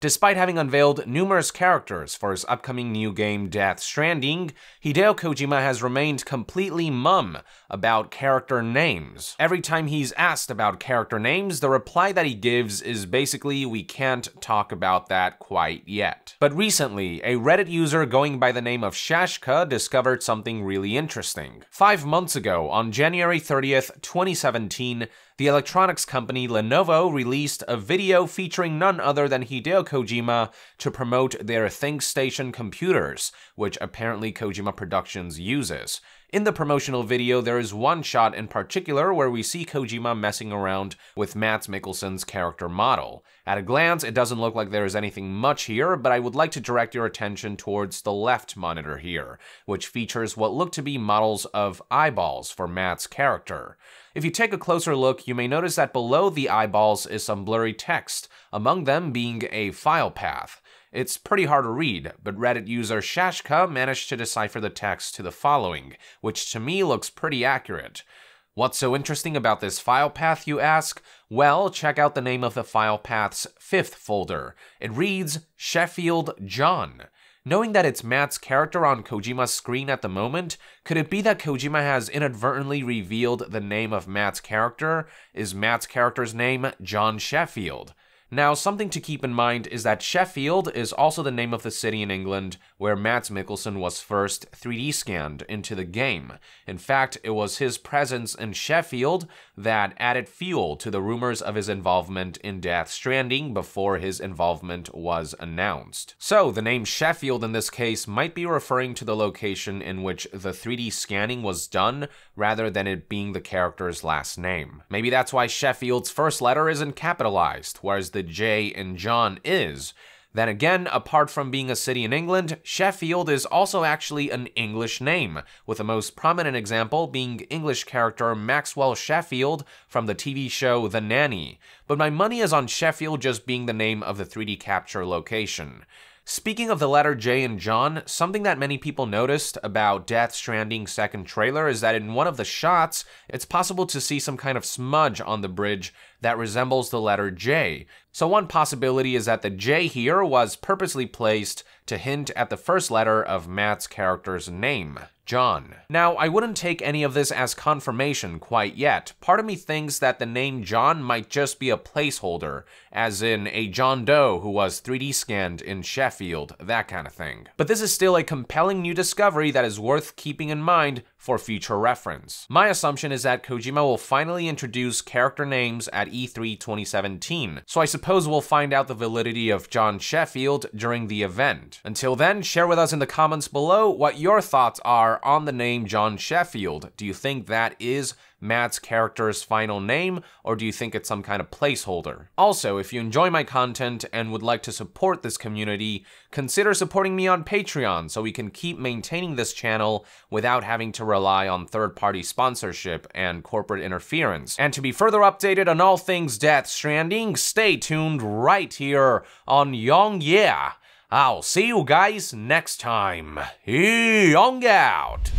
Despite having unveiled numerous characters for his upcoming new game Death Stranding, Hideo Kojima has remained completely mum about character names. Every time he's asked about character names, the reply that he gives is basically, "We can't talk about that quite yet." But recently, a Reddit user going by the name of Shashka discovered something really interesting. 5 months ago, on January 30th, 2017, the electronics company Lenovo released a video featuring none other than Hideo Kojima to promote their ThinkStation computers, which apparently Kojima Productions uses. In the promotional video, there is one shot in particular where we see Kojima messing around with Mads Mikkelsen's character model. At a glance, it doesn't look like there is anything much here, but I would like to direct your attention towards the left monitor here, which features what look to be models of eyeballs for Mads' character. If you take a closer look, you may notice that below the eyeballs is some blurry text, among them being a file path. It's pretty hard to read, but Reddit user Shashka managed to decipher the text to the following, which to me looks pretty accurate. What's so interesting about this file path, you ask? Well, check out the name of the file path's 5th folder. It reads Sheffield John. Knowing that it's Matt's character on Kojima's screen at the moment, could it be that Kojima has inadvertently revealed the name of Matt's character? Is Matt's character's name John Sheffield? Now, something to keep in mind is that Sheffield is also the name of the city in England where Mads Mikkelsen was first 3D scanned into the game. In fact, it was his presence in Sheffield that added fuel to the rumors of his involvement in Death Stranding before his involvement was announced. So, the name Sheffield in this case might be referring to the location in which the 3D scanning was done, rather than it being the character's last name. Maybe that's why Sheffield's first letter isn't capitalized, whereas the J in John is. Then again, apart from being a city in England, Sheffield is also actually an English name, with the most prominent example being English character Maxwell Sheffield from the TV show The Nanny. But my money is on Sheffield just being the name of the 3D capture location. Speaking of the letter J in John, something that many people noticed about Death Stranding's second trailer is that in one of the shots, it's possible to see some kind of smudge on the bridge that resembles the letter J. So one possibility is that the J here was purposely placed to hint at the first letter of Matt's character's name, John. Now, I wouldn't take any of this as confirmation quite yet. Part of me thinks that the name John might just be a placeholder, as in a John Doe who was 3D scanned in Sheffield, that kind of thing. But this is still a compelling new discovery that is worth keeping in mind for future reference. My assumption is that Kojima will finally introduce character names at E3 2017, so I suppose we'll find out the validity of John Sheffield during the event. Until then, share with us in the comments below what your thoughts are on the name John Sheffield. Do you think that is Matt's character's final name, or do you think it's some kind of placeholder? Also, if you enjoy my content and would like to support this community, consider supporting me on Patreon so we can keep maintaining this channel without having to rely on third-party sponsorship and corporate interference. And to be further updated on all things Death Stranding, stay tuned right here on Young Yeah. I'll see you guys next time. Young out!